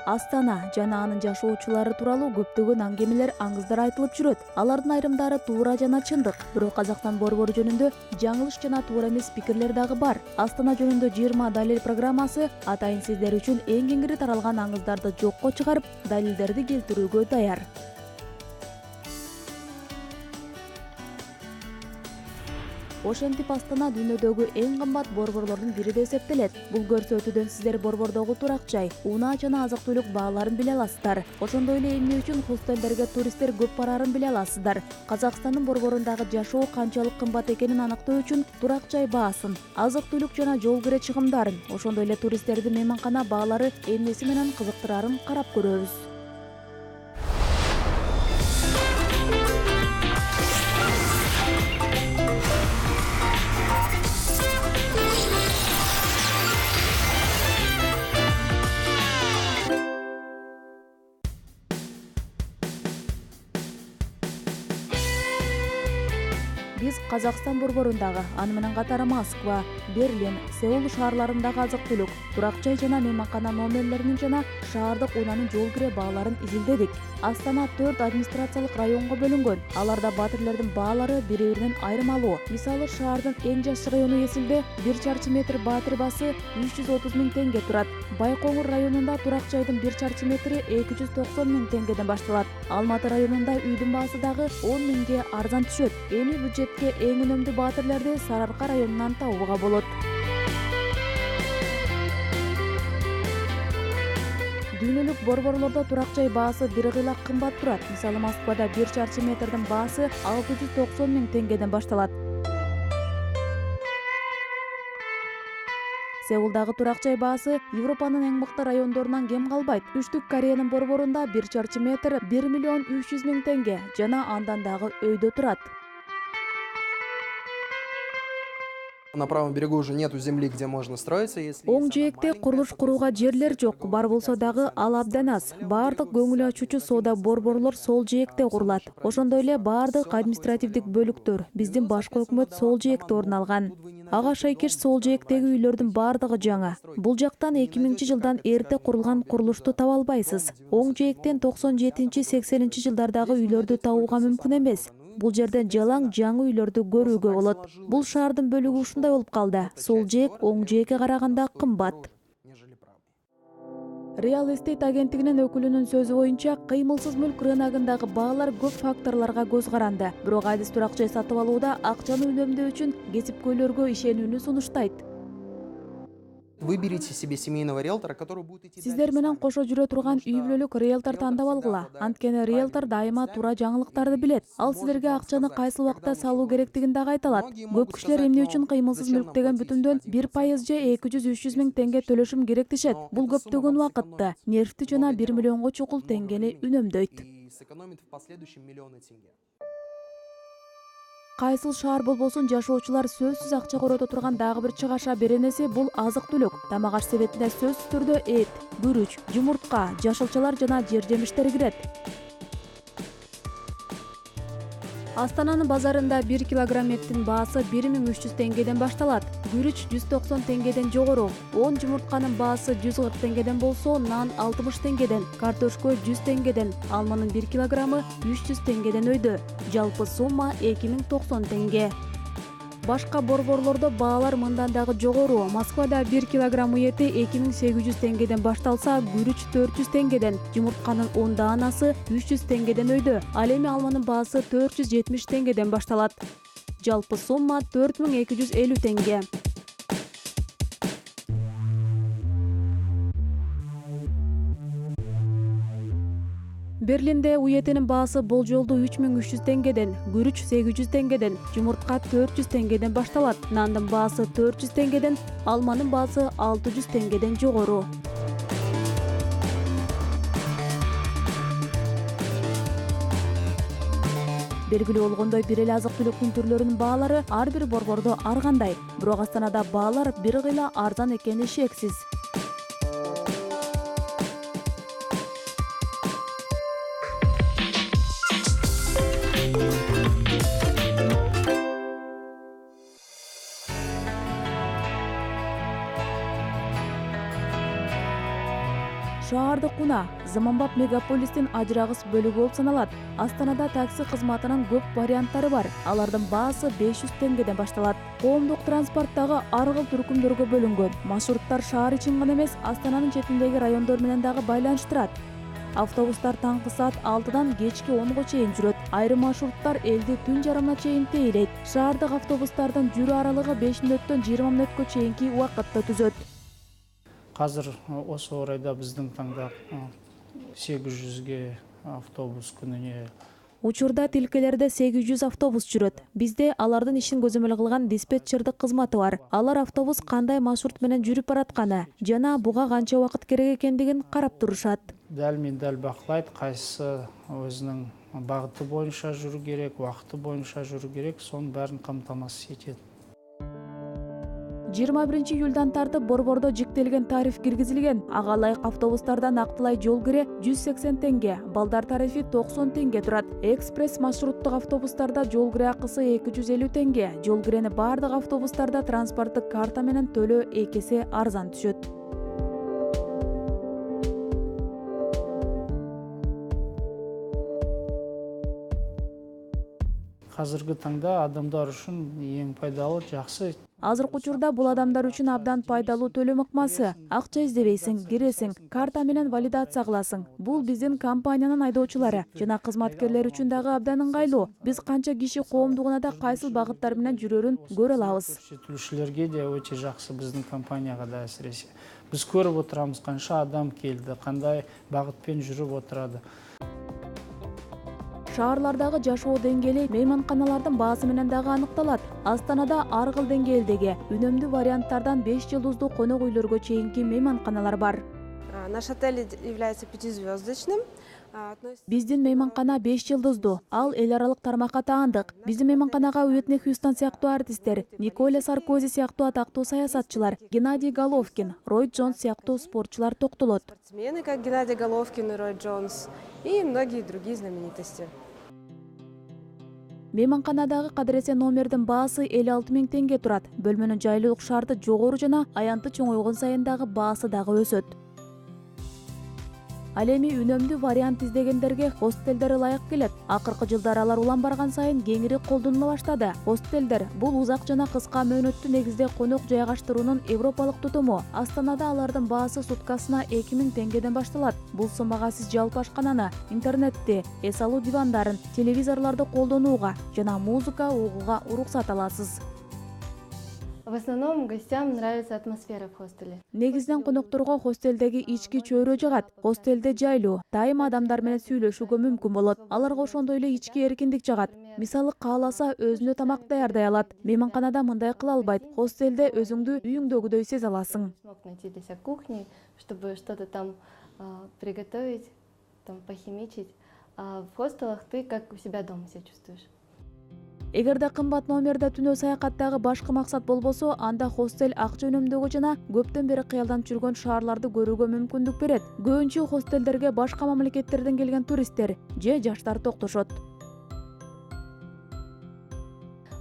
Астана жана анын жашоочулары тууралуу көптөгөн аңгемелер, аңыздар айтылып жүрөт. Алардын айрымдары туура жана чындык. Бирок Казакстан борбору жөнүндө жаңылыш жана туура эмес пикирлер дагы бар. Астана жөнүндө 20 далил программасы атайын сиздер үчүн эң кеңири таралган аңыздарды жокко чыгарып, далилдерди келтирүүгө даяр. Ошентип Астана дүйнөдөгү эң кымбат борборлордун бири деп эсептелет. Бул көрсөтүүдөн сиздер борбордогу турак жай, унаа жана азык-түлүк бааларын биле аласыздар. Ошондой эле эмне үчүн хостелдерге туристтер көп бараарын биле аласыздар. Казакстандын борборундагы жашоо канчалык кымбат экенин аныктоо үчүн турак жай баасын, азык-түлүк жана жол кире чыгымдарын, ошондой эле туристтердин мейманкана баалары эмнеси менен кызыктырарын карап көрөбүз. Биз Казакстан борборундагы, аны менен катары Москва, Берлин, Сеул шаарларындагы азык-түлүк, турак жай жана мейманкана номерлеринин жана шаардык унаанын жол кире бааларын изилдедик. Астана 4 администрациялык районго бөлүнгөн. Аларда батирлердин баалары бири-биринен айырмалуу. Мисалы, шаардын эң жаш району Эсилде 1 чарчы метр батир баасы 330 000 теңге турат. Байкоңур районунда турак жайдын 1 чарчы метри 290 000 теңгеден башталат. Алматы районунда үйдүн баасы дагы 10 000 арзан түшөт. Эми бюджетке эң үнөмдүү батирлерди Сарыарка районунан табууга болот. Дүйнөлүк борборлордо турак жай баасы бир кыйла кымбат турат. Мисалы, Москвада 1 чарчы метрдин баасы 690 000 теңгеден башталат. Сеулдагы турак жай баасы Европанын эң мыкты райондорунан кем калбайт. Түштүк Кореянын борборунда 1 чарчы метр 1 миллион 300 000 теңге жана андан дагы өйдө турат. На правом берегу уже нету земли, где можно строиться, если Оң жээкте курулуш курууга жерлер жок. Бар болсо дагы ал абдан аз. Баардык көңүл ачуучу соода борборлор сол жээкте курулат. Ошондой эле баардык административдик бөлүктөр, биздин башкы өкмөт сол жээкте орун алган. Ага шайкеш сол жээктеги үйлөрдүн баардыгы жаңа. Бул жактан 2000-жылдан эрте курулган курулушту таба албайсыз. Оң жээктен 97-80 жылдардагы үйлөрдү табууга мүмкүн эмес. Бул жерден жалаң жаңы үйлөрдү көрүүгө болот. Бул шаардын бөлүгү ушундай болуп калды. Сол жээк оң жээкке караганда кымбат. Real Estate агенттигинин өкүлүнүн сөзү боюнча, кыймылсыз мүлк рыногундагы баалар көп факторлорго көз каранды. Бирок айдыз турак жай сатып алууда акчаны үнөмдөө үчүн кесипкөйлөргө ишенүүнү сунуштайт. Выберите себе семейного риэлтора, который будет идти. Сиздер менен кошо жүрө турган үй бүлөлүк риэлтор тандап алгыла. Анткени риэлтор дайыма туура жаңылыктарды билет. Ал силерге акчаны кайсыл убакта салуу керектигин дагы айта алат. Көп кишилер эмне үчүн кыймылсыз мүлк деген бүтүмдөн 1% же 200-300 000 теңге төлөшүм керек дешет. Бул көптөгөн убакытты, нервти жана 1 миллионго чукул теңгени үнөмдөйт. И сэкономит в последующем миллионы тенге. Кайсыл шаар болбосун жашоочулар сөзсүз акча корото турган дагы бир чыгаша беренеси бул азык-түлүк. Тамак аш себетине сөзсүз түрдө эт, күрүч, жумуртка, жашылчалар жана жер жемиштер кирет. Астананын базарында 1 килограмм эттин баасы 1300 теңгеден башталат. Күрүч 190 теңгеден жогору. 10 жумуртканын баасы 140 теңгеден болсо, нан 60 теңгеден, картошка 100 теңгеден, алманын 1 килограммы 300 теңгеден өйдө. Жалпы сумма 2090 теңге. Башка борборлордо баалар мындан дагы жогору. Москвада 1 килограмм эти 2800 теңгеден башталса, күрүч 400 теңгеден, жумуртканын 10 даанасы 300 теңгеден өйдө. Ал эми алманын баасы 470 теңгеден башталат. Жалпы сумма 4250 теңге. Берлинде уетинин баасы болжолду 3300 теңгеден, күрүч 800 теңгеден, жумуртка 400 теңгеден башталат. Нандын баасы 400 теңгеден, алманын баасы 600 теңгеден жогору. Белгилүү болгондой, бир эле азык-түлүктүн түрлөрүнүн баалары ар бир борбордо ар кандай. Бирок Астанада баалар бир кыйла арзан экени шексиз. шаардык унаа заманбап мегаполистин ажырагыс бөлүгү болуп саналат. Астанада такси кызматынын көп варианттары бар. Алардын баасы 500 теңгеден башталат. Коомдук транспорттагы ар кыл түркүмдөргө бөлүнгөн. Маршруттар шаар ичин гана эмес, Астананын четиндеги райондор менен дагы байланыштырат. Автобустар таңкы саат 6-дан кечки 10-го чейин жүрөт. Айрым маршруттар элди түн жарымына чейин тейлейт. Шаардык автобустардын жүрүү аралыгы 5 мүнөттөн 20 мүнөткө чейинки убакытты түзөт. Қазір осы орайда біздің таңда 800-ге автобус күніне. Учурда тилкелерде 800 автобус жүрөт. Бизде алардын ишин көзөмөл кылган диспетчердик кызматы бар. Алар автобус кандай маршрут менен жүрүп баратканы жана буга канча убакыт керек экендигин карап турушат. Дәл бақылайды, қайсысы өзінің бағыты бойынша жүру керек, уақыты бойынша жүру керек, соның бәрін қамтамасыз етеді. 21 июлдан тартып борбордо жиктелген тариф киргизилген. Ага ылайык автобустардан актылай жол кире 180 теңге, балдар тарифи 90 теңге турат. Экспресс маршруттук автобустарда жол кире акысы 250 теңге. Жол кирени бардык автобустарда транспорттук карта менен төлөө 2 эсе арзан түшөт. Қазіргі таңда адамдар үшін ең пайдалы, жақсы. Азыркы учурда бул адамдар үчүн абдан пайдалуу төлөм ыкмасы. Акча издебейсиң, киресиң, карта менен валидация кыласың. Бул биздин компаниянын айдоочулары жана кызматкерлер үчүн дагы абдан ыңгайлуу. Биз канча киши коомдугуна да кайсыл багыттар менен жүрөрүн көрө алабыз. Көрсөтүүлөргө де өтө жакшы, биздин компанияга да әсіресе. Биз көрүп отурамыз канча адам келди, кандай багытпен жүрүп отурады. Шаарлардагы жашоо деңгээли мейманканалардын баасы менен дагы аныкталат. Астанада ар кыл деңгээлдеги үнөмдүү варианттардан 5 жылдыздуу конок үйлөргө чейинки мейманканалар бар. Наш отель является 5-звездочным. Биздин мейманкана 5 жылдыздуу. Ал эл аралык тармакка таандык. Биздин мейманканага Уитни Хьюстон сыяктуу артисттер, Николя Саркози сыяктуу атактуу саясатчылар, Геннадий Головкин, Рой Джонс сыяктуу спортчулар токтолот. Спортсмены, как Геннадий Головкин и Рой Джонс, и многие другие знаменитости. Мейманканадагы кадыресе номердин баасы 56 000 теңге турат. Бөлмөнүн жайлуулук шарты жогору жана аянты чоңойгон сайын дагы баасы дагы өсөт. Ал эми үнөмдүү вариант издегендерге хостелдер ылайык келет. Акыркы жылдары алар улам барган сайын кеңири колдонула баштады. Хостелдер бул узак жана кыска мөөнөттүү негизде конок жайгаштыруунун европалык тутуму. Астанада алардын баасы суткасына 2000 теңгеден башталат. Бул сомага сиз жалпы ашкананы, интернетти, эс алуу дивандарын, телевизорлорду колдонууга жана музыка угууга уруксат аласыз. В основном гостям нравится атмосфера в хостеле. Негизден конокторго хостелдеги ички чөйрө жагат. Хостелде жайлуу, дайыма адамдар менен сүйлөшүүгө мүмкүн болот. Аларга ошондой эле ички эркиндик жагат. Мисалы кааласа өзүнө тамак даярдай алат. Мейманканада мындай кыла албайт. Хостелде өзүңдү үйүңдөгүдөй сезе аласың. Смог найти для себя кухни, чтобы что-то там приготовить, там похимичить. А в хостелах ты как у себя дома себя чувствуешь. Эгерде кымбат номерде түнөө саякаттагы башкы максат болбосо, анда хостел акча үнөмдөгө жана көптөн бери кыялданып жүргөн шаарларды көрүүгө мүмкүндүк берет. Көбүнчө хостелдерге башка мамлекеттерден келген туристтер же жаштар токтошот.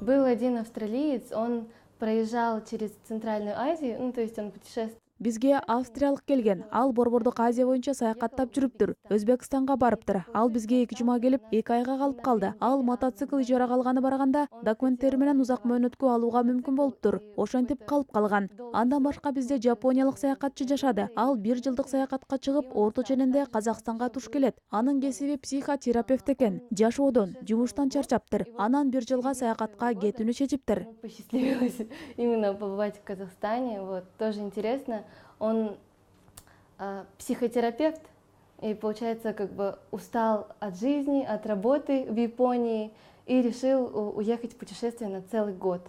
Был один австралиец, он проезжал через Центральную Азию, то есть он путешествовал. Бизге австриялык келген. Ал борбордук Азия боюнча саякаттап жүрүптүр. Өзбекстанга барыптыр. Ал бизге 2 жума келип, 2 айга калып калды. Ал мотоцикл ижарага алганы барганда, документтери менен узак мөөнөткө алууга мүмкүн болуптур. Ошентип калып калган. Андан башка бизде жапониялык саякатчы жашады. Ал 1 жылдык саякатка чыгып, орто ченинде Казакстанга туш келет. Анын кесиби психотерапевт экен. Жашоодон, жумуштан чарчаптыр. Анан 1 жылга саякатка кетүүнү чечиптир. Посчастливилось именно побывать в Казахстане. Вот тоже интересно. Он психотерапевт и, получается, как бы устал от жизни, от работы в Японии и решил уехать в путешествие на целый год.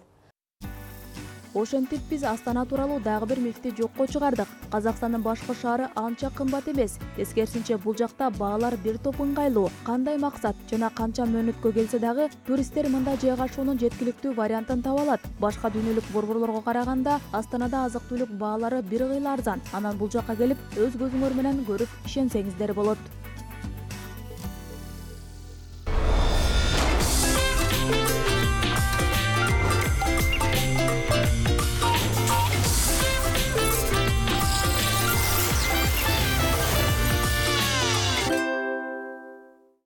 Ошентип биз Астана тууралуу дагы бир мифти жокко чыгардык. Казакстандын башкы шаары анча кымбат эмес. Тескерисинче бул жакта баалар бир топ ыңгайлуу. Кандай максат жана канча мөөнөткө келсе дагы туристтер мында жайгашуунун жеткиликтүү вариантын таба алат. Башка дүйнөлүк борборлорго караганда Астанада азык-түлүк баалары бир кыйла арзан. Анан бул жакка келип, өз көзүңөр менен көрүп ишенсеңиздер болот.